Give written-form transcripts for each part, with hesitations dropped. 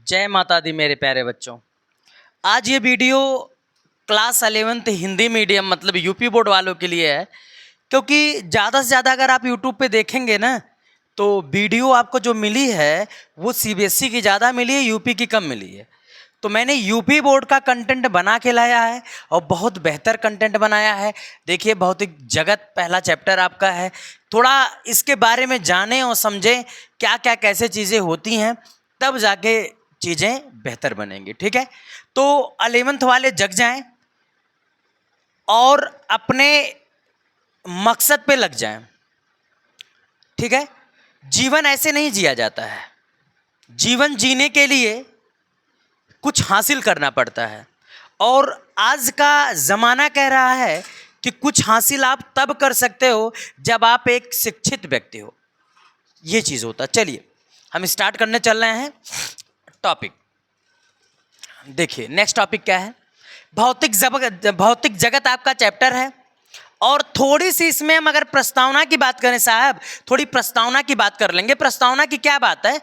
जय माता दी मेरे प्यारे बच्चों। आज ये video class 11th Hindi medium मतलब यूपी बोर्ड वालों के लिए है, क्योंकि ज़्यादा से ज़्यादा अगर आप यूट्यूब पे देखेंगे ना तो वीडियो आपको जो मिली है वो सीबीएसई की ज़्यादा मिली है, यूपी की कम मिली है। तो मैंने यूपी बोर्ड का कंटेंट बना के लाया है और बहुत बेहतर कंटेंट बनाया है। देखिए, भौतिक जगत पहला चैप्टर आपका है। थोड़ा इसके बारे में जानें और समझें क्या क्या कैसे चीज़ें होती हैं, तब जाके चीज़ें बेहतर बनेंगी। ठीक है, तो 11th वाले जग जाएं और अपने मकसद पे लग जाएं। ठीक है, जीवन ऐसे नहीं जिया जाता है। जीवन जीने के लिए कुछ हासिल करना पड़ता है, और आज का ज़माना कह रहा है कि कुछ हासिल आप तब कर सकते हो जब आप एक शिक्षित व्यक्ति हो। ये चीज़ होता है। चलिए हम स्टार्ट करने चल रहे हैं टॉपिक। देखिए नेक्स्ट टॉपिक क्या है, भौतिक जगत आपका चैप्टर है। और थोड़ी सी इसमें हम अगर प्रस्तावना की बात करें साहब, थोड़ी प्रस्तावना की बात कर लेंगे। प्रस्तावना की क्या बात है,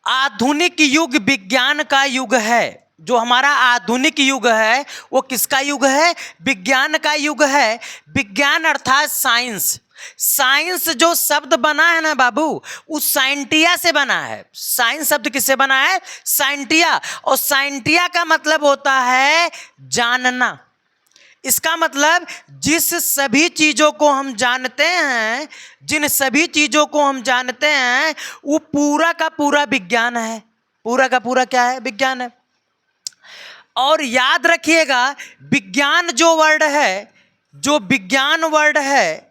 आधुनिक युग विज्ञान का युग है। जो हमारा आधुनिक युग है वो किसका युग है, विज्ञान का युग है। विज्ञान अर्थात साइंस। साइंस जो शब्द बना है ना बाबू, उस साइंटिया से बना है। साइंस शब्द किससे बना है, साइंटिया। और साइंटिया का मतलब होता है जानना। इसका मतलब जिस सभी चीज़ों को हम जानते हैं, जिन सभी चीज़ों को हम जानते हैं, वो पूरा का पूरा विज्ञान है। पूरा का पूरा क्या है, विज्ञान है। और याद रखिएगा, विज्ञान जो वर्ड है, जो विज्ञान वर्ड है,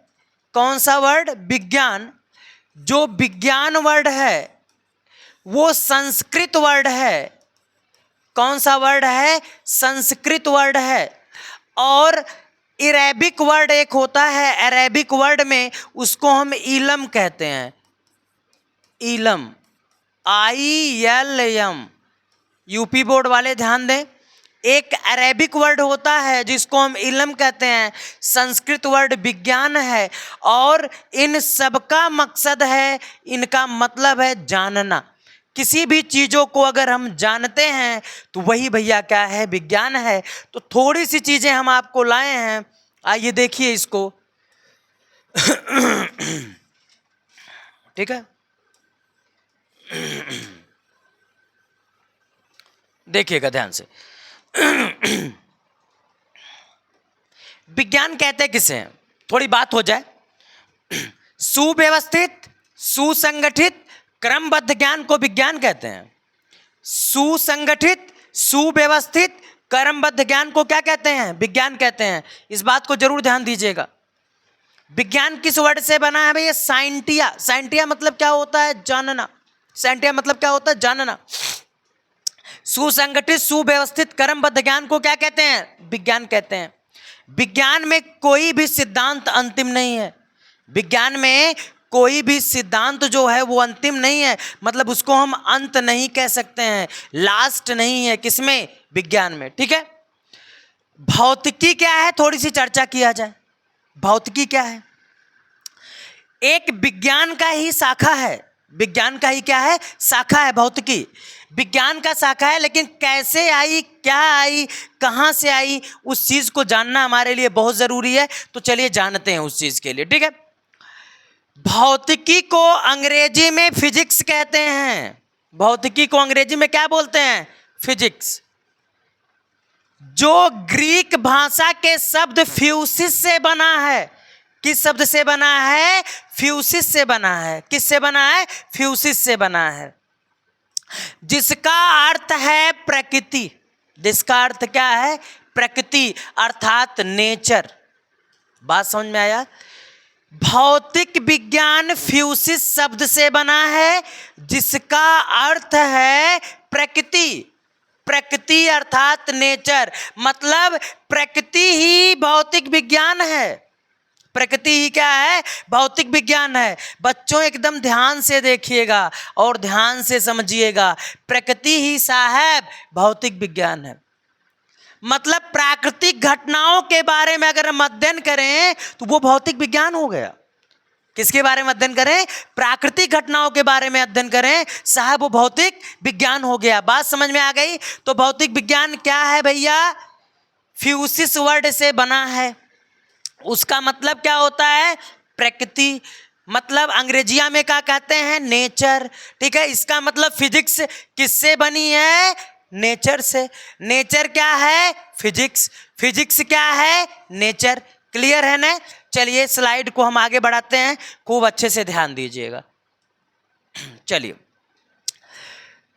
कौन सा वर्ड, विज्ञान। जो विज्ञान वर्ड है वो संस्कृत वर्ड है। कौन सा वर्ड है, संस्कृत वर्ड है। और अरेबिक वर्ड एक होता है, अरेबिक वर्ड में उसको हम इलम कहते हैं। इलम, ILM। यूपी बोर्ड वाले ध्यान दें, एक अरेबिक वर्ड होता है जिसको हम इलम कहते हैं, संस्कृत वर्ड विज्ञान है। और इन सबका मकसद है, इनका मतलब है जानना। किसी भी चीज़ों को अगर हम जानते हैं तो वही भैया क्या है, विज्ञान है। तो थोड़ी सी चीज़ें हम आपको लाए हैं, आइए देखिए इसको। ठीक है, देखिएगा ध्यान से। विज्ञान कहते हैं किसे, थोड़ी बात हो जाए। सुव्यवस्थित, सुसंगठित, क्रमबद्ध ज्ञान को विज्ञान कहते हैं। सुसंगठित, सुव्यवस्थित, क्रमबद्ध ज्ञान को क्या कहते हैं, विज्ञान कहते हैं। इस बात को जरूर ध्यान दीजिएगा। विज्ञान किस वर्ड से बना है भैया, साइंटिया। साइंटिया मतलब क्या होता है, जानना। साइंटिया मतलब क्या होता है, जानना। सुसंगठित, सुव्यवस्थित, क्रमबद्ध ज्ञान को क्या कहते हैं, विज्ञान कहते हैं। विज्ञान में कोई भी सिद्धांत अंतिम नहीं है। विज्ञान में कोई भी सिद्धांत जो है वो अंतिम नहीं है, मतलब उसको हम अंत नहीं कह सकते हैं, लास्ट नहीं है। किसमें, विज्ञान में। ठीक है, भौतिकी क्या है, थोड़ी सी चर्चा किया जाए। भौतिकी क्या है, एक विज्ञान का ही शाखा है। विज्ञान का ही क्या है, शाखा है भौतिकी। विज्ञान का शाखा है, लेकिन कैसे आई, क्या आई, कहाँ से आई, उस चीज़ को जानना हमारे लिए बहुत ज़रूरी है। तो चलिए जानते हैं उस चीज़ के लिए। ठीक है, भौतिकी को अंग्रेजी में फिजिक्स कहते हैं। भौतिकी को अंग्रेजी में क्या बोलते हैं, फिजिक्स। जो ग्रीक भाषा के शब्द फ्यूसिस से बना है। किस शब्द से बना है, फ्यूसिस से बना है। किससे बना है, फ्यूसिस से बना है। जिसका अर्थ है प्रकृति। जिसका अर्थ क्या है, प्रकृति अर्थात नेचर। बात समझ में आया। भौतिक विज्ञान फ्यूसिस शब्द से बना है, जिसका अर्थ है प्रकृति। प्रकृति अर्थात नेचर, मतलब प्रकृति ही भौतिक विज्ञान है। प्रकृति ही क्या है, भौतिक विज्ञान है। बच्चों एकदम ध्यान से देखिएगा और ध्यान से समझिएगा। प्रकृति ही साहब भौतिक विज्ञान है। मतलब प्राकृतिक घटनाओं के बारे में अगर हम अध्ययन करें तो वो भौतिक विज्ञान हो गया। किसके बारे में अध्ययन करें? प्राकृतिक घटनाओं के बारे में अध्ययन करें साहब, वो भौतिक विज्ञान हो गया। बात समझ में आ गई? तो भौतिक विज्ञान क्या है भैया? फ्यूसिस वर्ड से बना है। उसका मतलब क्या होता है? प्रकृति, मतलब अंग्रेजिया में क्या कहते हैं? नेचर। ठीक है, इसका मतलब फिजिक्स किससे बनी है? नेचर से। नेचर क्या है? फिजिक्स। फिजिक्स क्या है? नेचर। क्लियर है ना? चलिए स्लाइड को हम आगे बढ़ाते हैं, खूब अच्छे से ध्यान दीजिएगा। चलिए,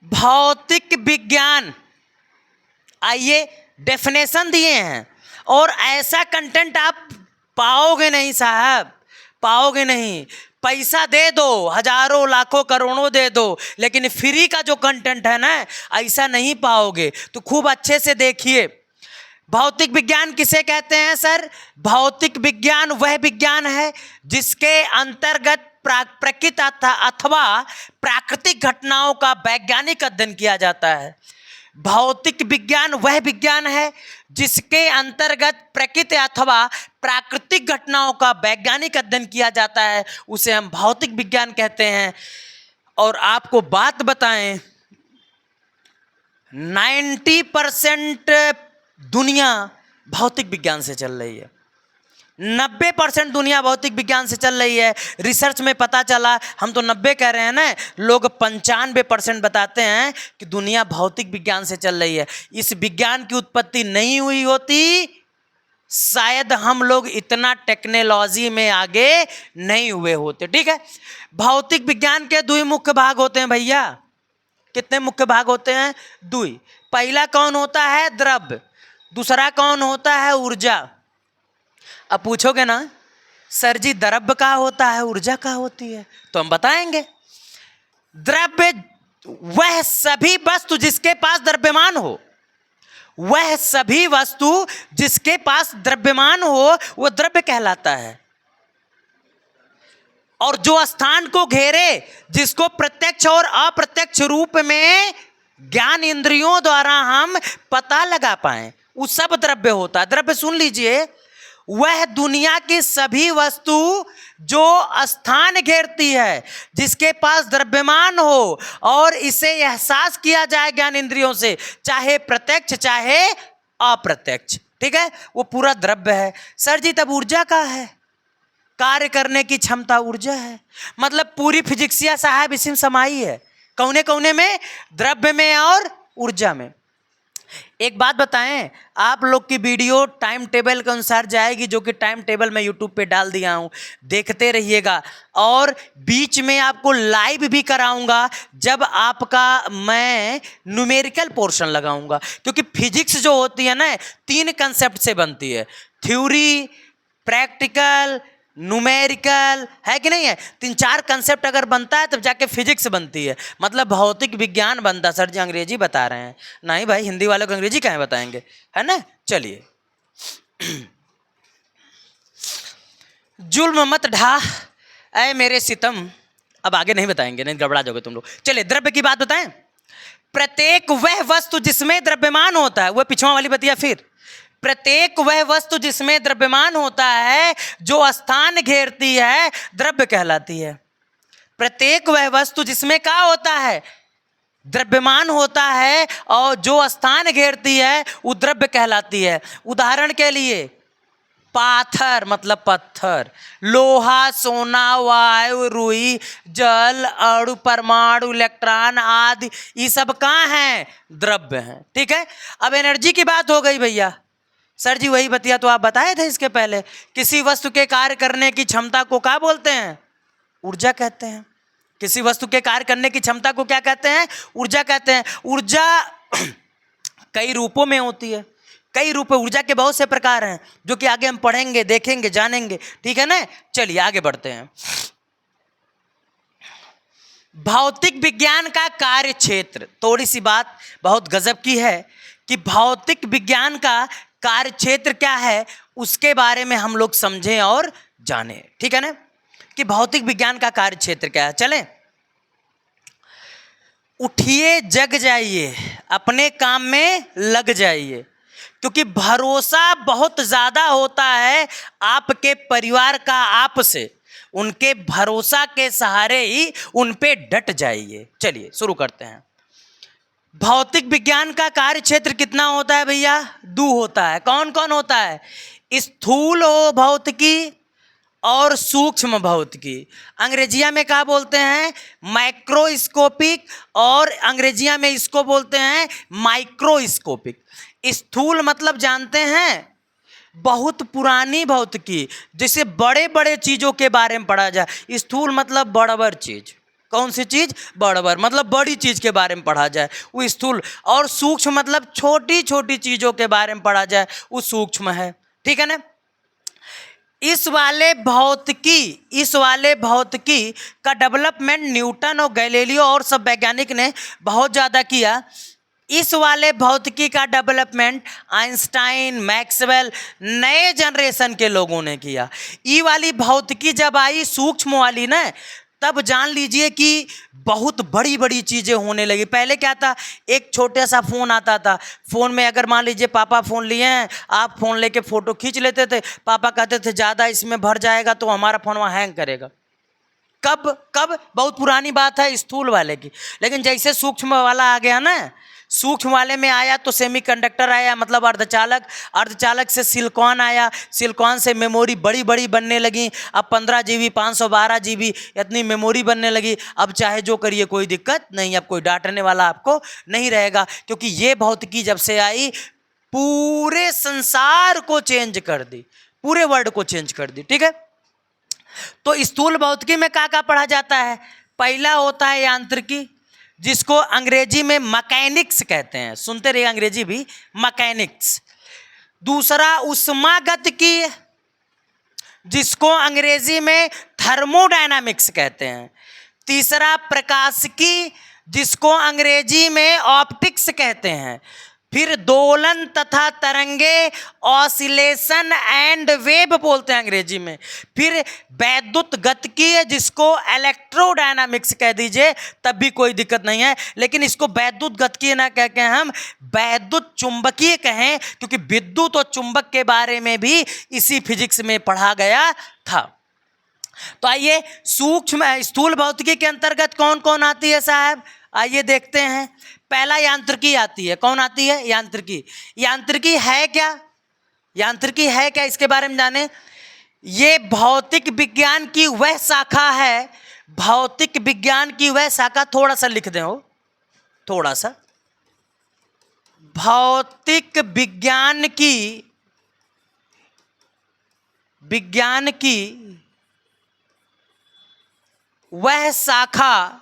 भौतिक विज्ञान, आइए डेफिनेशन दिए हैं, और ऐसा कंटेंट आप पाओगे नहीं साहब, पाओगे नहीं। पैसा दे दो, हजारों लाखों करोड़ों दे दो, लेकिन फ्री का जो कंटेंट है ना, ऐसा नहीं पाओगे। तो खूब अच्छे से देखिए, भौतिक विज्ञान किसे कहते हैं सर? भौतिक विज्ञान वह विज्ञान है जिसके अंतर्गत प्रकृति अथवा प्राकृतिक घटनाओं का वैज्ञानिक अध्ययन किया जाता है। भौतिक विज्ञान वह विज्ञान है जिसके अंतर्गत प्रकृति अथवा प्राकृतिक घटनाओं का वैज्ञानिक अध्ययन किया जाता है, उसे हम भौतिक विज्ञान कहते हैं। और आपको बात बताएं, 90% दुनिया भौतिक विज्ञान से चल रही है। 90% दुनिया भौतिक विज्ञान से चल रही है। रिसर्च में पता चला, हम तो 90 कह रहे हैं ना, लोग 95% बताते हैं कि दुनिया भौतिक विज्ञान से चल रही है। इस विज्ञान की उत्पत्ति नहीं हुई होती, शायद हम लोग इतना टेक्नोलॉजी में आगे नहीं हुए होते। ठीक है, भौतिक विज्ञान के दो मुख्य भाग होते हैं भैया। कितने मुख्य भाग होते हैं? दो। पहला कौन होता है? द्रव्य। दूसरा कौन होता है? ऊर्जा। अब पूछोगे ना सर जी द्रव्य का होता है, ऊर्जा का होती है, तो हम बताएंगे। द्रव्य वह सभी वस्तु जिसके पास द्रव्यमान हो, वह सभी वस्तु जिसके पास द्रव्यमान हो वो द्रव्य कहलाता है। और जो स्थान को घेरे, जिसको प्रत्यक्ष और अप्रत्यक्ष रूप में ज्ञान इंद्रियों द्वारा हम पता लगा पाए, वो सब द्रव्य होता है। द्रव्य सुन लीजिए, वह दुनिया की सभी वस्तु जो स्थान घेरती है, जिसके पास द्रव्यमान हो और इसे एहसास किया जाए ज्ञान इंद्रियों से, चाहे प्रत्यक्ष चाहे अप्रत्यक्ष, ठीक है, वो पूरा द्रव्य है। सर जी तब ऊर्जा का है? कार्य करने की क्षमता ऊर्जा है। मतलब पूरी फिजिक्सिया साहब इसी में समाई है। कौने कौने में? द्रव्य में और ऊर्जा में। एक बात बताएं, आप लोग की वीडियो टाइम टेबल के अनुसार जाएगी, जो कि टाइम टेबल मैं यूट्यूब पे डाल दिया हूं, देखते रहिएगा। और बीच में आपको लाइव भी कराऊंगा जब आपका मैं न्यूमेरिकल पोर्शन लगाऊंगा, क्योंकि फिजिक्स जो होती है ना 3 कंसेप्ट से बनती है, थ्योरी, प्रैक्टिकल, न्यूमेरिकल, है कि नहीं है? 3-4 कंसेप्ट अगर बनता है तब जाके फिजिक्स बनती है, मतलब भौतिक विज्ञान बनता। सर जी अंग्रेजी बता रहे हैं? नहीं भाई, हिंदी वालों को अंग्रेजी कहाँ बताएंगे, है ना? चलिए, जुल्म मत ढा ऐ मेरे सितम, अब आगे नहीं बताएंगे, नहीं गड़बड़ा जाओगे तुम लोग। चलिए द्रव्य की बात बताएं। प्रत्येक वह वस्तु जिसमें द्रव्यमान होता है, वह पिछवा वाली बतिया फिर, प्रत्येक वह वस्तु जिसमें द्रव्यमान होता है, जो स्थान घेरती है, द्रव्य कहलाती है। प्रत्येक वह वस्तु जिसमें क्या होता है? द्रव्यमान होता है, और जो स्थान घेरती है वो द्रव्य कहलाती है। उदाहरण के लिए पाथर मतलब पत्थर, लोहा, सोना, वायु, रुई, जल, अणु, परमाणु, इलेक्ट्रॉन आदि, ये सब कहाँ हैं? द्रव्य हैं। ठीक है, अब एनर्जी की बात हो गई भैया। सर जी वही बतिया तो आप बताए थे इसके पहले। किसी वस्तु के कार्य करने की क्षमता को क्या बोलते हैं? ऊर्जा कहते हैं। किसी वस्तु के कार्य करने की क्षमता को क्या कहते हैं? ऊर्जा कहते हैं। ऊर्जा कई रूपों में होती है, कई रूप, ऊर्जा के बहुत से प्रकार हैं, जो कि आगे हम पढ़ेंगे, देखेंगे, जानेंगे। ठीक है ना? चलिए आगे बढ़ते हैं। भौतिक विज्ञान का कार्य क्षेत्र, थोड़ी सी बात बहुत गजब की है कि भौतिक विज्ञान का कार्य क्षेत्र क्या है, उसके बारे में हम लोग समझें और जानें। ठीक है ना, कि भौतिक विज्ञान का कार्य क्षेत्र क्या है। चलें, उठिए, जग जाइए, अपने काम में लग जाइए, क्योंकि भरोसा बहुत ज़्यादा होता है आपके परिवार का आपसे। उनके भरोसा के सहारे ही उन पे डट जाइए। चलिए शुरू करते हैं। भौतिक विज्ञान का कार्य क्षेत्र कितना होता है भैया? 2 होता है। कौन कौन होता है? स्थूल भौतिकी और सूक्ष्म भौतिकी। अंग्रेजिया में क्या बोलते हैं? माइक्रोस्कोपिक, और अंग्रेजिया में इसको बोलते हैं माइक्रोस्कोपिक। स्थूल मतलब जानते हैं बहुत पुरानी भौतिकी, जिसे बड़े बड़े चीज़ों के बारे में पढ़ा जाए। स्थूल मतलब बड़बर चीज़। कौन सी चीज़? बड़बर मतलब बड़ी चीज़ के बारे में पढ़ा जाए, वो स्थूल। और सूक्ष्म मतलब छोटी छोटी चीज़ों के बारे में पढ़ा जाए, वो सूक्ष्म है। ठीक है ना? इस वाले भौतिकी का डेवलपमेंट न्यूटन और गैलीलियो और सब वैज्ञानिक ने बहुत ज़्यादा किया। इस वाले भौतिकी का डेवलपमेंट आइंस्टाइन, मैक्सवेल, नए जनरेशन के लोगों ने किया। ये वाली भौतिकी जब आई सूक्ष्म वाली ना, तब जान लीजिए कि बहुत बड़ी बड़ी चीज़ें होने लगी। पहले क्या था? एक छोटा सा फ़ोन आता था। फ़ोन में अगर मान लीजिए पापा फ़ोन लिए हैं, आप फ़ोन लेके फ़ोटो खींच लेते थे। पापा कहते थे ज़्यादा इसमें भर जाएगा तो हमारा फ़ोन वहाँ हैंग करेगा। कब? बहुत पुरानी बात है स्थूल वाले की। लेकिन जैसे सूक्ष्म वाला आ गया ना, सूक्ष्म वाले में आया तो सेमीकंडक्टर आया, मतलब अर्धचालक। अर्धचालक से सिलिकॉन आया, सिलिकॉन से मेमोरी बड़ी बड़ी बनने लगी। अब 15 GB, 512 GB इतनी मेमोरी बनने लगी। अब चाहे जो करिए कोई दिक्कत नहीं, अब कोई डांटने वाला आपको नहीं रहेगा, क्योंकि ये भौतिकी जब से आई पूरे संसार को चेंज कर दी, पूरे वर्ल्ड को चेंज कर दी। ठीक है? तो स्थूल भौतिकी में क्या क्या पढ़ा जाता है? पहला होता है यांत्रिकी, जिसको अंग्रेजी में मैकेनिक्स कहते हैं। सुनते रहिए अंग्रेजी भी, मैकेनिक्स। दूसरा ऊष्मागतिकी, जिसको अंग्रेजी में थर्मोडायनामिक्स कहते हैं। तीसरा प्रकाशिकी, जिसको अंग्रेजी में ऑप्टिक्स कहते हैं। फिर दोलन तथा तरंगे, ऑसिलेशन एंड वेव बोलते हैं अंग्रेजी में। फिर वैद्युत गतिकी, जिसको इलेक्ट्रोडायनामिक्स कह दीजिए तब भी कोई दिक्कत नहीं है, लेकिन इसको वैद्युत गतिकी ना कह के हम वैद्युत चुंबकीय कहें, क्योंकि विद्युत और चुंबक के बारे में भी इसी फिजिक्स में पढ़ा गया था। तो आइए सूक्ष्म स्थूल भौतिकी के अंतर्गत कौन कौन आती है साहब? आइए देखते हैं। पहला यांत्रिकी आती है। कौन आती है? यांत्रिकी। यांत्रिकी है क्या? यांत्रिकी है क्या, इसके बारे में जाने। ये भौतिक विज्ञान की वह शाखा है, भौतिक विज्ञान की वह शाखा, थोड़ा सा लिख दें, हो थोड़ा सा, भौतिक विज्ञान की वह शाखा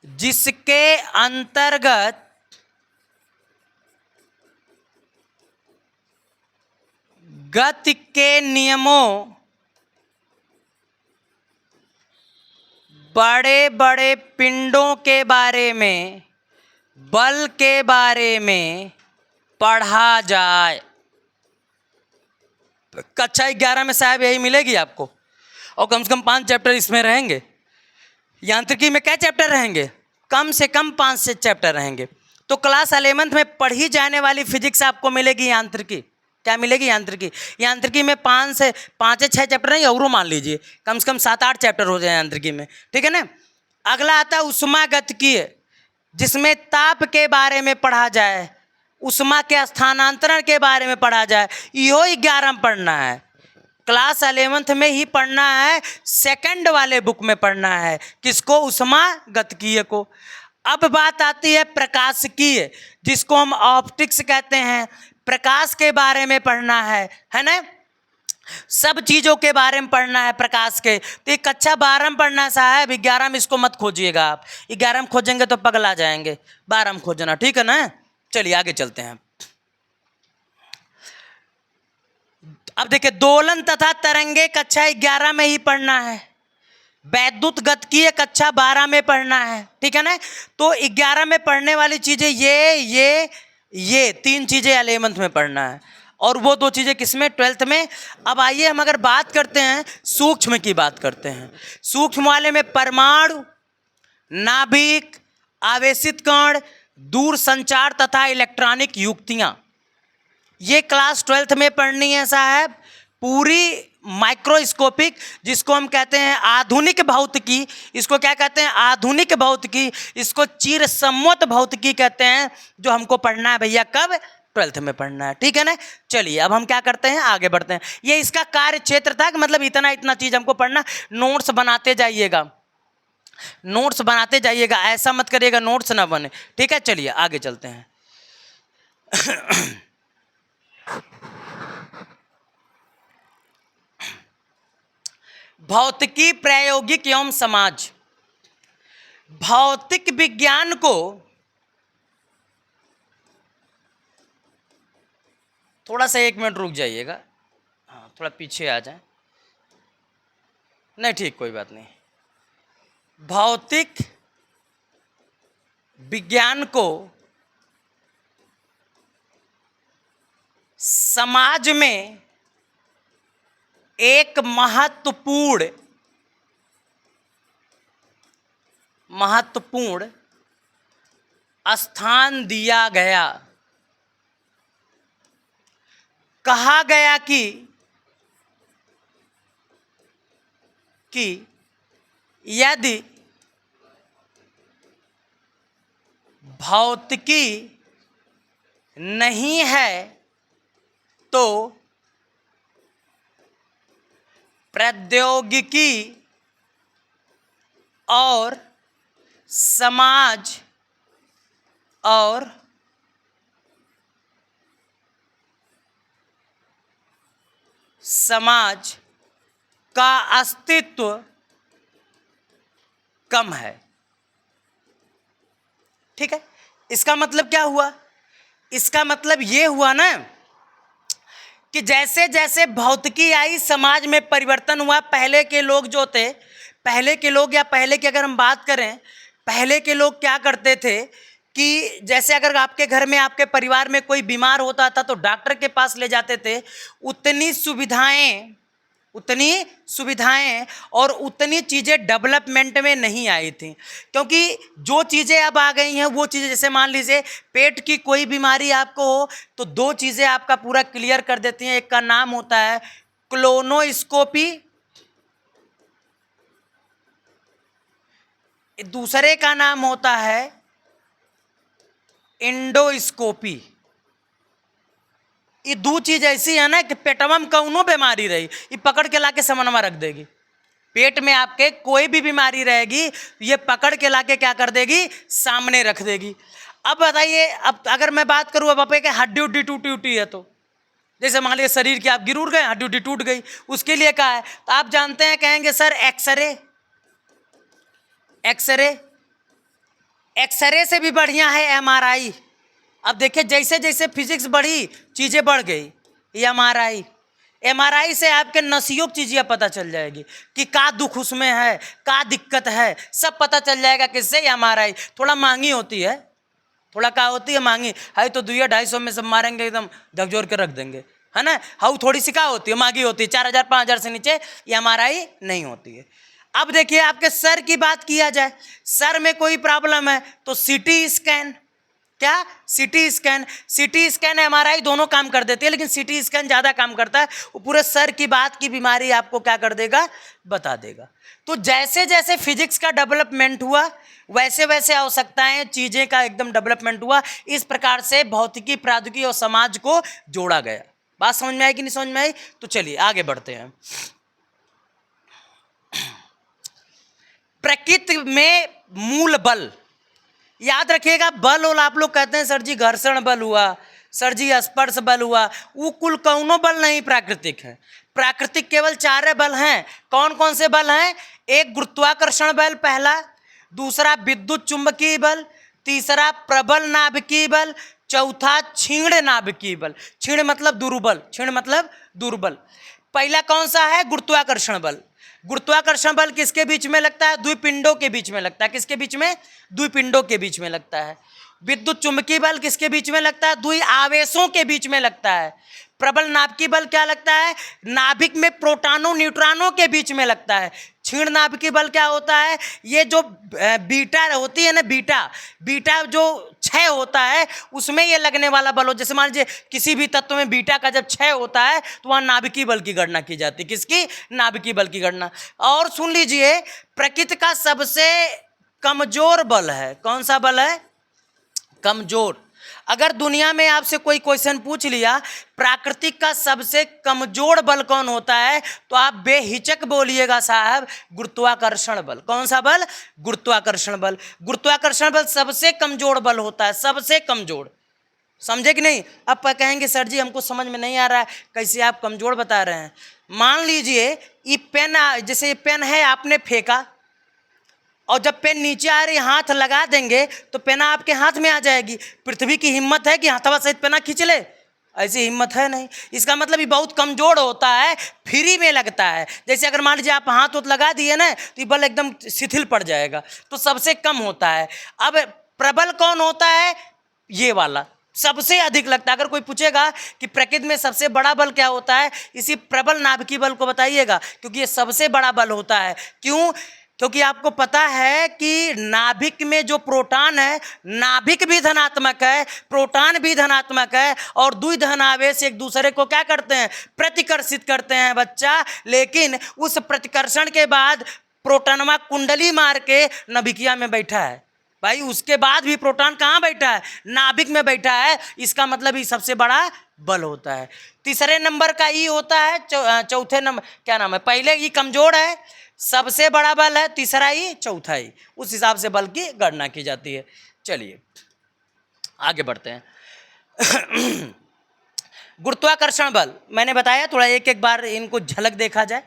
जिसके अंतर्गत गति के नियमों, बड़े बड़े पिंडों के बारे में, बल के बारे में पढ़ा जाए। कक्षा 11 में साहब यही मिलेगी आपको, और कम से कम 5 चैप्टर इसमें रहेंगे। यांत्रिकी में क्या चैप्टर रहेंगे? कम से कम 5 से चैप्टर रहेंगे। तो क्लास 11th में पढ़ी जाने वाली फिजिक्स आपको मिलेगी यांत्रिकी। क्या मिलेगी? यांत्रिकी। यांत्रिकी में 5 से 6 चैप्टर नहीं, और मान लीजिए कम से कम 7-8 चैप्टर हो जाए यांत्रिकी में। ठीक है ना? अगला आता है ऊष्मागतिकी, जिसमें ताप के बारे में पढ़ा जाए, ऊष्मा के स्थानांतरण के बारे में पढ़ा जाए। यो 11 में पढ़ना है, क्लास 11th में ही पढ़ना है, सेकंड वाले बुक में पढ़ना है। किसको? ऊष्मागतिकीय को। अब बात आती है प्रकाशिकीय, जिसको हम ऑप्टिक्स कहते हैं। प्रकाश के बारे में पढ़ना है ना? सब चीज़ों के बारे में पढ़ना है प्रकाश के। तो ये कक्षा 12 में पढ़ना साहब, 11 में इसको मत खोजिएगा आप। 11 में खोजेंगे तो पगला जाएंगे, 12 में खोजना। ठीक है ना? चलिए आगे चलते हैं। अब देखिए, दोलन तथा तरंगे कक्षा 11 में ही पढ़ना है। वैद्युत गतिकीय कक्षा 12 में पढ़ना है। ठीक है ना? तो 11 में पढ़ने वाली चीज़ें ये 3 चीज़ें 11th में पढ़ना है, और वो 2 चीज़ें किसमें? 12th में। अब आइए हम अगर बात करते हैं सूक्ष्म की, बात करते हैं। सूक्ष्म वाले में परमाणु, नाभिक, आवेशित कण, दूर संचार तथा इलेक्ट्रॉनिक युक्तियाँ, ये क्लास 12th में पढ़नी है साहब। पूरी माइक्रोस्कोपिक, जिसको हम कहते हैं आधुनिक भौतिकी, इसको क्या कहते हैं आधुनिक भौतिकी, इसको चिरसम्मत भौतिकी कहते हैं, जो हमको पढ़ना है भैया कब 12th में पढ़ना है, ठीक है ना। चलिए अब हम क्या करते हैं आगे बढ़ते हैं। ये इसका कार्य क्षेत्र था कि मतलब इतना इतना चीज हमको पढ़ना, नोट्स बनाते जाइएगा, नोट्स बनाते जाइएगा, ऐसा मत करिएगा नोट्स ना बने, ठीक है। चलिए आगे चलते हैं। भौतिकी प्रायोगिक एवं समाज। भौतिक विज्ञान को थोड़ा सा 1 मिनट रुक जाइएगा, हाँ थोड़ा पीछे आ जाए, नहीं ठीक कोई बात नहीं। भौतिक विज्ञान को समाज में एक महत्वपूर्ण स्थान दिया गया। कहा गया कि यदि भौतिकी नहीं है तो प्रौद्योगिकी और समाज का अस्तित्व कम है, ठीक है। इसका मतलब क्या हुआ, इसका मतलब ये हुआ ना कि जैसे जैसे भौतिकी आई समाज में परिवर्तन हुआ। पहले के लोग जो थे, पहले के लोग या पहले की अगर हम बात करें, पहले के लोग क्या करते थे कि जैसे अगर आपके घर में आपके परिवार में कोई बीमार होता था तो डॉक्टर के पास ले जाते थे। उतनी सुविधाएं और उतनी चीज़ें डेवलपमेंट में नहीं आई थी, क्योंकि जो चीज़ें अब आ गई हैं वो चीज़ें, जैसे मान लीजिए पेट की कोई बीमारी आपको हो तो 2 चीज़ें आपका पूरा क्लियर कर देती हैं। एक का नाम होता है कोलोनोस्कोपी, दूसरे का नाम होता है एंडोस्कोपी। ये 2 चीज ऐसी है ना कि पेटवा में कौनो बीमारी रही, ये पकड़ के लाके समनमा रख देगी। पेट में आपके कोई भी बीमारी रहेगी, ये पकड़ के लाके क्या कर देगी, सामने रख देगी। अब बताइए, अब अगर मैं बात करूँ अब आपके हड्डी उड्डी टूटी है तो, जैसे मान लीजिए शरीर की आप गिर उड़ गए, हड्डी उड्डी टूट गई, उसके लिए क्या है तो आप जानते हैं, कहेंगे सर एक्सरे से भी बढ़िया है एमआरआई। अब देखिए जैसे जैसे फिजिक्स बढ़ी चीज़ें बढ़ गई, एमआरआई से आपके नसियों की चीज़ें पता चल जाएगी कि का दुख उसमें है, का दिक्कत है, सब पता चल जाएगा। किससे, एमआरआई। थोड़ा महंगी होती है, थोड़ा क्या होती है महंगी है, तो 200-250 में सब मारेंगे एकदम झकझोर के रख देंगे, है ना। हाउ थोड़ी सी क्या होती है, महंगी होती है, 4000-5000 से नीचे एमआरआई नहीं होती है। अब देखिए आपके सर की बात किया जाए, सर में कोई प्रॉब्लम है तो सीटी स्कैन, क्या सीटी स्कैन एमआरआई दोनों काम कर देती है, लेकिन सीटी स्कैन ज़्यादा काम करता है। वो पूरे सर की बात की बीमारी आपको क्या कर देगा, बता देगा। तो जैसे जैसे फिजिक्स का डेवलपमेंट हुआ वैसे वैसे आवश्यकताएं चीज़ें का एकदम डेवलपमेंट हुआ। इस प्रकार से भौतिकी, प्रौद्योगिकी और समाज को जोड़ा गया। बात समझ में आई कि नहीं समझ में आई? तो चलिए आगे बढ़ते हैं। प्रकृति में मूल बल, याद रखिएगा, बल और आप लोग कहते हैं सर जी घर्षण बल हुआ, सर जी स्पर्श बल हुआ, वो कुल कौनो बल नहीं प्राकृतिक है। प्राकृतिक केवल 4 बल हैं। कौन कौन से बल हैं? एक गुरुत्वाकर्षण बल पहला, दूसरा विद्युत चुंबकीय बल, तीसरा प्रबल नाभिकीय बल, चौथा क्षीण नाभिकीय बल। क्षीण मतलब दुर्बल। पहला कौन सा है? गुरुत्वाकर्षण बल। गुरुत्वाकर्षण बल किसके बीच में लगता है? द्विपिंडों के बीच में लगता है। किसके बीच में? द्विपिंडों के बीच में लगता है। विद्युत चुंबकीय बल किसके बीच में लगता है? द्वि आवेशों के बीच में लगता है। प्रबल नाभिकीय बल क्या लगता है? नाभिक में प्रोटॉनों न्यूट्रॉनों के बीच में लगता है। क्षीण नाभिकीय बल क्या होता है? ये जो बीटा होती है ना, बीटा जो क्षय होता है उसमें ये लगने वाला बल हो। जैसे मान लीजिए किसी भी तत्व में बीटा का जब क्षय होता है तो वहाँ नाभिकीय बल की गणना की जाती है। किसकी? नाभिकीय बल की गणना। और सुन लीजिए, प्रकृति का सबसे कमजोर बल है। कौन सा बल है? कमजोर। अगर दुनिया में आपसे कोई क्वेश्चन पूछ लिया प्राकृतिक का सबसे कमजोर बल कौन होता है, तो आप बेहिचक बोलिएगा साहब गुरुत्वाकर्षण बल। कौन सा बल? गुरुत्वाकर्षण बल। गुरुत्वाकर्षण बल सबसे कमजोर बल होता है, सबसे कमजोर। समझे कि नहीं? अब कहेंगे सर जी हमको समझ में नहीं आ रहा है, कैसे आप कमजोर बता रहे हैं। मान लीजिए ये पेन, जैसे ये पेन है आपने फेंका और जब पेन नीचे आ रही हाथ लगा देंगे तो पेना आपके हाथ में आ जाएगी। पृथ्वी की हिम्मत है कि हथवा सहित पेना खींच ले? ऐसी हिम्मत है नहीं। इसका मतलब ये बहुत कमजोर होता है, फ्री में लगता है। जैसे अगर मान लीजिए आप हाथ उत लगा दिए ना तो ये बल एकदम शिथिल पड़ जाएगा, तो सबसे कम होता है। अब प्रबल कौन होता है? ये वाला सबसे अधिक लगता है। अगर कोई पूछेगा कि प्रकृति में सबसे बड़ा बल क्या होता है, इसी प्रबल नाभिकीय बल को बताइएगा, क्योंकि ये सबसे बड़ा बल होता है। क्यों? क्योंकि आपको पता है कि नाभिक में जो प्रोटॉन है, नाभिक भी धनात्मक है, प्रोटॉन भी धनात्मक है, और दुई धन आवेश एक दूसरे को क्या करते हैं? प्रतिकर्षित करते हैं बच्चा। लेकिन उस प्रतिकर्षण के बाद प्रोटॉनमा कुंडली मार के नाभिकिया में बैठा है भाई, उसके बाद भी प्रोटॉन कहाँ बैठा है? नाभिक में बैठा है। इसका मतलब ये सबसे बड़ा बल होता है। तीसरे नंबर का ई होता है, चौथे नंबर क्या नाम है? पहले ई कमजोर है, सबसे बड़ा बल है, तीसरा ही, चौथा ही। उस हिसाब से बल की गणना की जाती है। चलिए आगे बढ़ते हैं। गुरुत्वाकर्षण बल मैंने बताया, थोड़ा एक एक बार इनको झलक देखा जाए,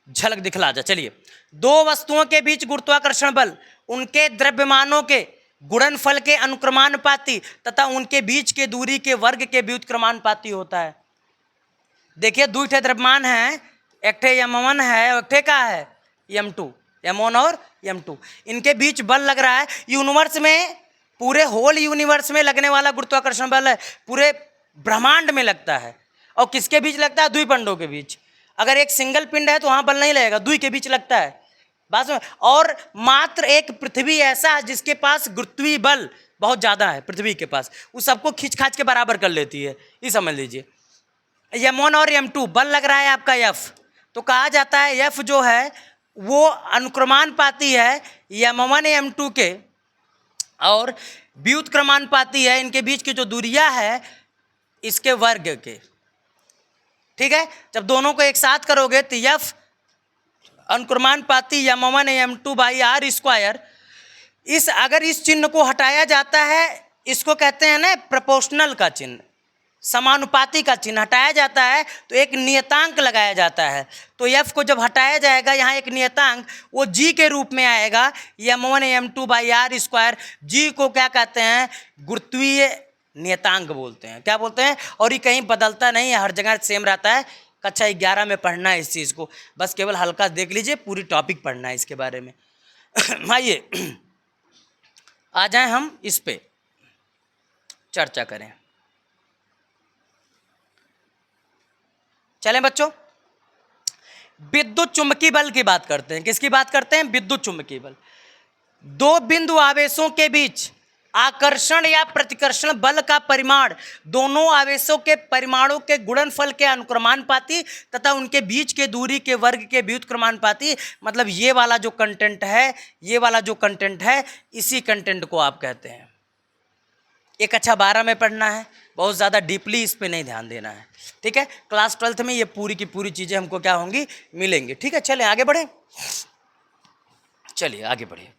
झलक दिखला जाए। चलिए, दो वस्तुओं के बीच गुरुत्वाकर्षण बल उनके द्रव्यमानों के गुणनफल के अनुक्रमानुपाती तथा उनके बीच के दूरी के वर्ग के व्युत्क्रमानुपाती होता है। देखिए दो ठे द्रव्यमान है, एक ठे m1 है और एक ठे का है m2, m1 और m2। इनके बीच बल लग रहा है। यूनिवर्स में, पूरे होल यूनिवर्स में लगने वाला गुरुत्वाकर्षण बल है, पूरे ब्रह्मांड में लगता है। और किसके बीच लगता है? द्विपिंडों के बीच। अगर एक सिंगल पिंड है तो वहाँ बल नहीं लगेगा, दुई के बीच लगता है। बात में, और मात्र एक पृथ्वी ऐसा है जिसके पास गुरुत्वीय बल बहुत ज़्यादा है। पृथ्वी के पास वो सबको खींच खाच के बराबर कर लेती है। ये समझ लीजिए। m1 और m2 बल लग रहा है आपका f, तो कहा जाता है f जो है वो अनुक्रमानुपाती है m1 m2 के, और व्युत्क्रमानुपाती है इनके बीच की जो दूरियां है इसके वर्ग के। ठीक है, जब दोनों को एक साथ करोगे तो f अनुक्रमानुपाती m1 m2 by r square. अगर इस चिन्ह को हटाया जाता है, इसको कहते हैं ना प्रोपोर्शनल का चिन्ह, समानुपाती का चिन्ह हटाया जाता है तो एक नियतांक लगाया जाता है। तो f को जब हटाया जाएगा यहाँ एक नियतांक, वो g के रूप में आएगा, m1 m2 by r square. g को क्या कहते हैं? गुरुत्वीय नियतांक बोलते हैं। क्या बोलते हैं? और ये कहीं बदलता नहीं है, हर जगह सेम रहता है। कक्षा 11 में पढ़ना है इस चीज़ को, बस केवल हल्का देख लीजिए, पूरी टॉपिक पढ़ना है इसके बारे में। आइए आ जाएं हम इस पे चर्चा करें। चलें बच्चों, विद्युत चुंबकीय बल की बात करते हैं। किसकी बात करते हैं? विद्युत चुंबकीय बल। दो बिंदु आवेशों के बीच आकर्षण या प्रतिकर्षण बल का परिमाण दोनों आवेशों के परिमाणों के गुणनफल के अनुक्रमानुपाती तथा उनके बीच के दूरी के वर्ग के व्युत्क्रमानुपाती। मतलब ये वाला जो कंटेंट है, ये वाला जो कंटेंट है, इसी कंटेंट को आप कहते हैं। एक अच्छा 12 में पढ़ना है, बहुत ज़्यादा डीपली इस पे नहीं ध्यान देना है। ठीक है, क्लास 12th में ये पूरी की पूरी चीज़ें हमको क्या होंगी? मिलेंगी। ठीक है, चलें आगे बढ़े। चलिए आगे बढ़िए।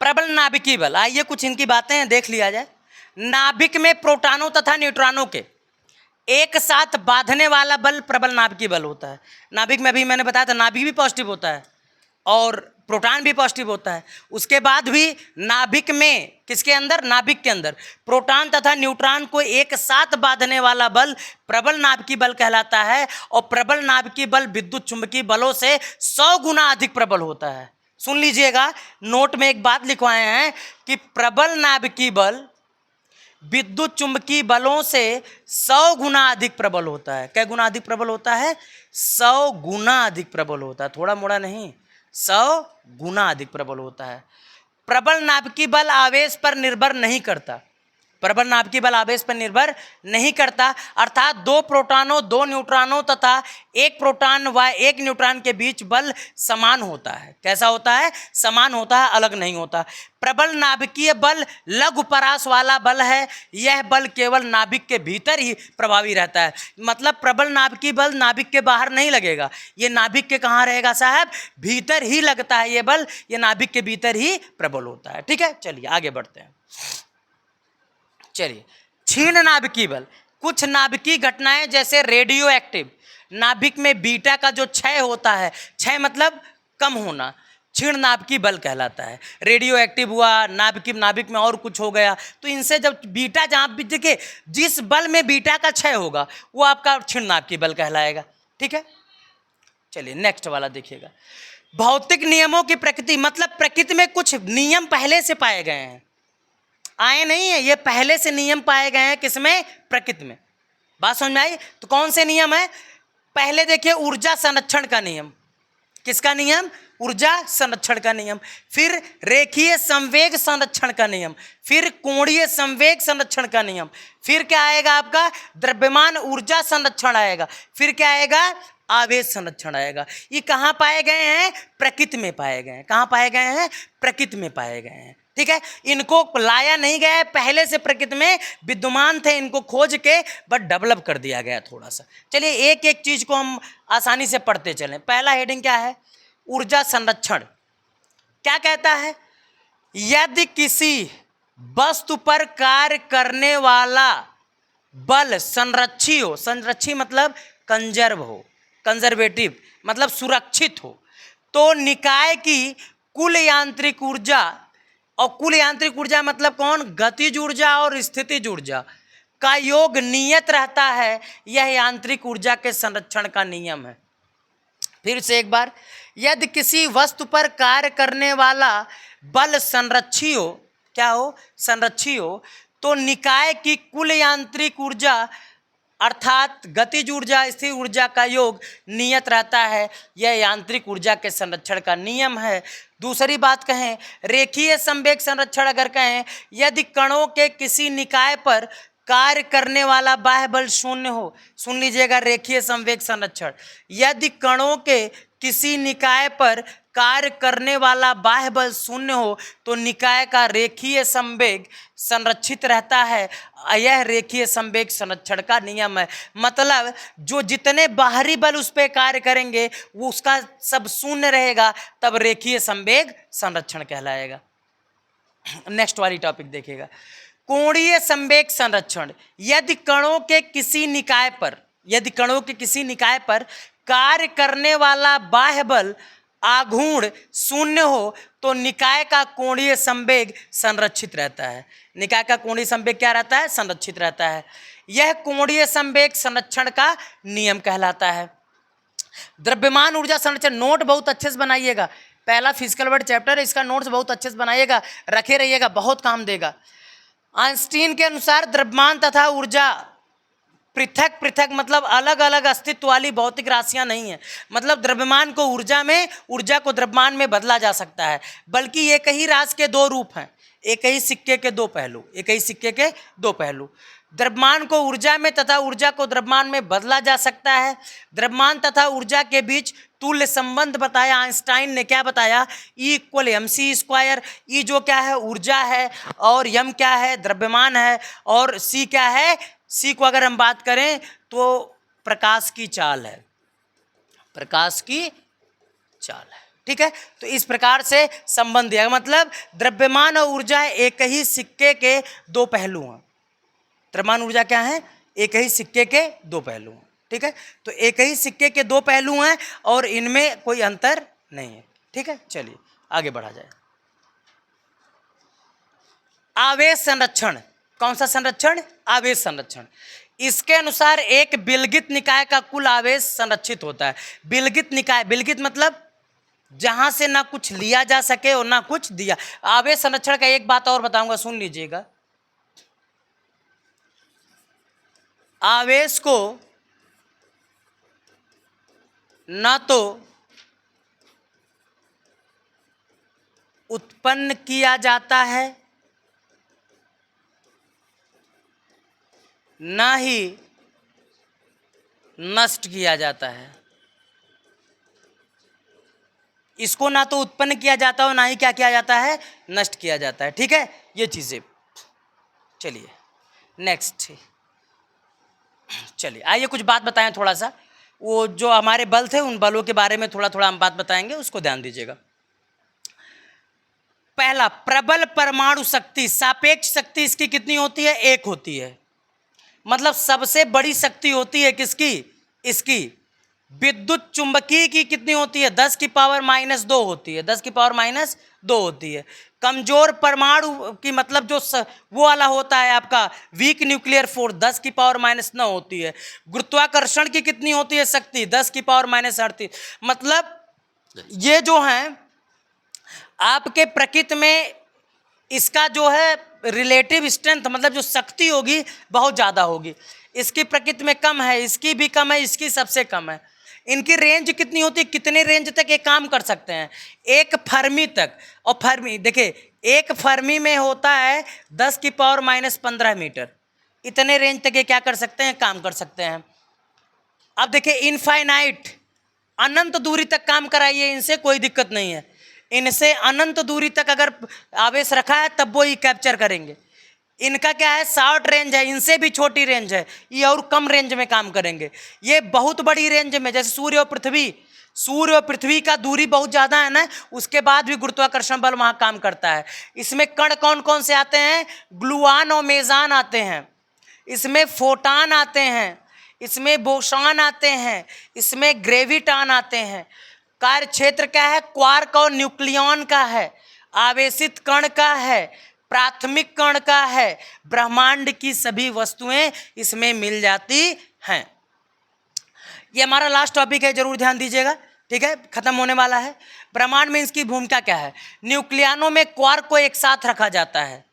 प्रबल नाभिकीय बल, आइए कुछ इनकी बातें देख लिया जाए। नाभिक में प्रोटॉनों तथा न्यूट्रॉनों के एक साथ बांधने वाला बल प्रबल नाभिकीय बल होता है। नाभिक में अभी मैंने बताया था, नाभिक भी पॉजिटिव होता है और प्रोटॉन भी पॉजिटिव होता है। उसके बाद भी नाभिक में, किसके अंदर? नाभिक के अंदर प्रोटॉन तथा न्यूट्रॉन को एक साथ बांधने वाला बल प्रबल नाभिकीय बल कहलाता है। और प्रबल नाभिकीय बल विद्युत चुंबकीय बलों से 100 गुना अधिक प्रबल होता है। सुन लीजिएगा, नोट में एक बात लिखवाए हैं कि प्रबल नाभिकीय बल विद्युत चुंबकीय बलों से 100 गुना अधिक प्रबल होता है। क्या गुना अधिक प्रबल होता है? 100 गुना अधिक प्रबल होता है, थोड़ा मोड़ा नहीं, 100 गुना अधिक प्रबल होता है। प्रबल नाभिकीय बल आवेश पर निर्भर नहीं करता। प्रबल नाभिकीय बल आवेश पर निर्भर नहीं करता, अर्थात दो प्रोटॉनों, दो न्यूट्रॉनों तथा एक प्रोटॉन व एक न्यूट्रॉन के बीच बल समान होता है। कैसा होता है? समान होता है, अलग नहीं होता। प्रबल नाभिकीय बल लघु परास वाला बल है। यह बल केवल नाभिक के भीतर ही प्रभावी रहता है। मतलब प्रबल नाभिकीय बल नाभिक के बाहर नहीं लगेगा, ये नाभिक के कहाँ रहेगा साहब? भीतर ही लगता है ये बल, ये नाभिक के भीतर ही प्रबल होता है। ठीक है, चलिए आगे बढ़ते हैं। चलिए, क्षीण नाभिकीय बल, कुछ नाभिकीय घटनाएं जैसे रेडियो एक्टिव, नाभिक में बीटा का जो क्षय होता है, क्षय मतलब कम होना, क्षीण नाभिकीय बल कहलाता है। रेडियो एक्टिव हुआ, नाभिक में और कुछ हो गया, तो इनसे जब बीटा, जहाँ भी देखिए जिस बल में बीटा का क्षय होगा वो आपका क्षीण नाभिकीय बल कहलाएगा। ठीक है, चलिए नेक्स्ट वाला देखिएगा। भौतिक नियमों की प्रकृति, मतलब प्रकृति में कुछ नियम पहले से पाए गए हैं, आए नहीं है, ये पहले से नियम पाए गए हैं। किसमें? प्रकृति में। बात समझ में आई? तो कौन से नियम है? पहले देखिए ऊर्जा संरक्षण का नियम। किसका नियम? ऊर्जा संरक्षण का नियम। फिर रेखीय संवेग संरक्षण का नियम, फिर कोणीय संवेग संरक्षण का नियम, फिर क्या आएगा आपका? द्रव्यमान ऊर्जा संरक्षण आएगा, फिर क्या आएगा? आवेश संरक्षण आएगा। ये कहाँ पाए गए हैं? प्रकृति में पाए गए हैं। कहाँ पाए गए हैं? प्रकृति में पाए गए हैं। ठीक है, इनको लाया नहीं गया है, पहले से प्रकृति में विद्यमान थे, इनको खोज के बट डेवलप कर दिया गया थोड़ा सा। चलिए एक एक चीज को हम आसानी से पढ़ते चलें। पहला हेडिंग क्या है? ऊर्जा संरक्षण। क्या कहता है? यदि किसी वस्तु पर कार्य करने वाला बल संरक्षी हो, संरक्षी मतलब कंजर्व हो, कंजर्वेटिव मतलब सुरक्षित हो, तो निकाय की कुल यांत्रिक ऊर्जा, और कुल यांत्रिक ऊर्जा मतलब कौन? गतिज ऊर्जा और स्थितिज ऊर्जा का योग नियत रहता है। यह यांत्रिक ऊर्जा के संरक्षण का नियम है। फिर से एक बार, यदि किसी वस्तु पर कार्य करने वाला बल संरक्षी हो, क्या हो? संरक्षी हो, तो निकाय की कुल यांत्रिक ऊर्जा अर्थात गतिज ऊर्जा स्थिर ऊर्जा का योग नियत रहता है। यह यांत्रिक ऊर्जा के संरक्षण का नियम है। दूसरी बात कहें, रेखीय संवेग संरक्षण अगर कहें, यदि कणों के किसी निकाय पर कार्य करने वाला बाह्य बल शून्य हो, सुन लीजिएगा, रेखीय संवेग संरक्षण, यदि कणों के किसी निकाय पर कार्य करने वाला बाह्य बल शून्य हो तो निकाय का रेखीय संवेग संरक्षित रहता है। यह रेखीय संवेग संरक्षण का नियम है। मतलब जो जितने बाहरी बल उस पर कार्य करेंगे वो उसका सब शून्य रहेगा, तब रेखीय संवेग संरक्षण कहलाएगा। नेक्स्ट वाली टॉपिक देखिएगा, कोणीय संवेग संरक्षण। यदि कणों के किसी निकाय पर, यदि कणों के किसी निकाय पर कार्य करने वाला बाह्य बल आघूर्ण शून्य हो तो निकाय का कोणीय संवेग संरक्षित रहता है। निकाय का कोणीय संवेग क्या रहता है? संरक्षित रहता है। यह कोणीय संवेग संरक्षण का नियम कहलाता है। द्रव्यमान ऊर्जा संरक्षण, नोट बहुत अच्छे से बनाइएगा, पहला फिजिकल वर्ड चैप्टर है, इसका नोट्स बहुत अच्छे से बनाइएगा, रखे रहिएगा, बहुत काम देगा। आइंस्टीन के अनुसार द्रव्यमान तथा ऊर्जा पृथक पृथक मतलब अलग अलग अस्तित्व वाली भौतिक राशियां नहीं है। मतलब द्रव्यमान को ऊर्जा में, ऊर्जा को द्रव्यमान में बदला जा सकता है, बल्कि एक ही राशि के दो रूप हैं, एक ही सिक्के के दो पहलू, एक ही सिक्के के दो पहलू। द्रव्यमान को ऊर्जा में तथा ऊर्जा को द्रव्यमान में बदला जा सकता है। द्रव्यमान तथा ऊर्जा के बीच तुल्य संबंध बताया आइंस्टाइन ने। क्या बताया? E = mc²। E जो क्या है? ऊर्जा है, और m क्या है? द्रव्यमान है, और c क्या है? c को अगर हम बात करें तो प्रकाश की चाल है, प्रकाश की चाल है। ठीक है, तो इस प्रकार से संबंध दिया, मतलब द्रव्यमान और ऊर्जा एक ही सिक्के के दो पहलू हैं। द्रव्यमान ऊर्जा क्या है? एक ही सिक्के के दो पहलू हैं। ठीक है, तो एक ही सिक्के के दो पहलू हैं और इनमें कोई अंतर नहीं है। ठीक है, चलिए आगे बढ़ा जाए। आवेश संरक्षण। कौन सा संरक्षण? आवेश संरक्षण। इसके अनुसार एक विलगित निकाय का कुल आवेश संरक्षित होता है। विलगित निकाय, विलगित मतलब जहां से ना कुछ लिया जा सके और ना कुछ दिया। आवेश संरक्षण का एक बात और बताऊंगा, सुन लीजिएगा। आवेश को न तो उत्पन्न किया जाता है न ही नष्ट किया जाता है। इसको ना तो उत्पन्न किया जाता है और ना ही क्या किया जाता है, नष्ट किया जाता है। ठीक है, ये चीजें। चलिए नेक्स्ट, चलिए आइए कुछ बात बताएं थोड़ा सा। वो जो हमारे बल थे उन बलों के बारे में थोड़ा थोड़ा हम बात बताएंगे, उसको ध्यान दीजिएगा। पहला, प्रबल परमाणु शक्ति, सापेक्ष शक्ति इसकी कितनी होती है, 1 होती है। मतलब सबसे बड़ी शक्ति होती है किसकी, इसकी। विद्युत चुंबकीय की कितनी होती है, 10 की पावर -2 होती है, 10 की पावर -2 होती है। कमजोर परमाणु की मतलब जो वो वाला होता है आपका वीक न्यूक्लियर फोर्स, 10 की पावर -9 होती है। गुरुत्वाकर्षण की कितनी होती है शक्ति, 10 की पावर -38। मतलब ये जो है आपके प्रकृति में इसका जो है रिलेटिव स्ट्रेंथ, मतलब जो शक्ति होगी बहुत ज़्यादा होगी। इसकी प्रकृति में कम है, इसकी भी कम है, इसकी सबसे कम है। इनकी रेंज कितनी होती है, कितने रेंज तक ये काम कर सकते हैं, 1 फर्मी तक। और फर्मी देखिए 1 फर्मी में होता है 10 की पावर -15 मीटर। इतने रेंज तक ये क्या कर सकते हैं, काम कर सकते हैं। अब देखिए इनफाइनाइट, अनंत दूरी तक काम कराइए इनसे, कोई दिक्कत नहीं है। इनसे अनंत दूरी तक अगर आवेश रखा है तब वो ही कैप्चर करेंगे। इनका क्या है, शॉर्ट रेंज है, इनसे भी छोटी रेंज है, ये और कम रेंज में काम करेंगे। ये बहुत बड़ी रेंज में, जैसे सूर्य और पृथ्वी का दूरी बहुत ज़्यादा है ना, उसके बाद भी गुरुत्वाकर्षण बल वहाँ काम करता है। इसमें कण कौन कौन से आते हैं, ग्लूऑन और मेजान आते हैं, इसमें फोटान आते हैं, इसमें बोसॉन आते हैं, इसमें ग्रेविटॉन आते हैं। कार्य क्षेत्र क्या है, क्वार्क और न्यूक्लियॉन का है, आवेशित कण का है, प्राथमिक कण का है। ब्रह्मांड की सभी वस्तुएं इसमें मिल जाती हैं। ये हमारा लास्ट टॉपिक है, जरूर ध्यान दीजिएगा। ठीक है, खत्म होने वाला है। ब्रह्मांड में इसकी भूमिका क्या है, न्यूक्लियनों में क्वार्क को एक साथ रखा जाता है।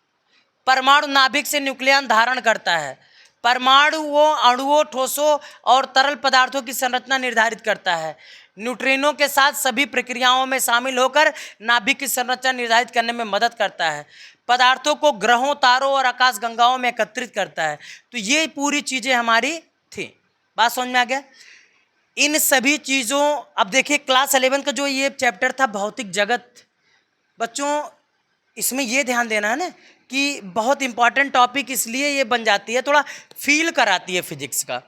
परमाणु नाभिक से न्यूक्लियन धारण करता है। परमाणु वो अणुओं, ठोसों और तरल पदार्थों की संरचना निर्धारित करता है। न्यूट्रिनो के साथ सभी प्रक्रियाओं में शामिल होकर नाभिक की संरचना निर्धारित करने में मदद करता है। पदार्थों को ग्रहों, तारों और आकाशगंगाओं में एकत्रित करता है। तो ये पूरी चीज़ें हमारी थी। बात समझ में आ गया। इन सभी चीज़ों, अब देखिए क्लास 11 का जो ये चैप्टर था भौतिक जगत, बच्चों इसमें ये ध्यान देना है ना कि बहुत इंपॉर्टेंट टॉपिक इसलिए ये बन जाती है, थोड़ा फील कराती है फिजिक्स का।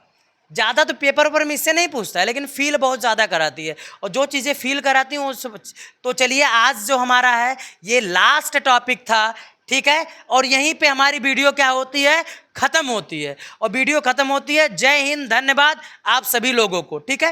ज़्यादा तो पेपर में इससे नहीं पूछता है, लेकिन फील बहुत ज़्यादा कराती है। और जो चीज़ें फील कराती हैं वो तो चलिए आज जो हमारा है ये लास्ट टॉपिक था। ठीक है, और यहीं पे हमारी वीडियो क्या होती है, ख़त्म होती है। और वीडियो ख़त्म होती है। जय हिंद, धन्यवाद आप सभी लोगों को। ठीक है।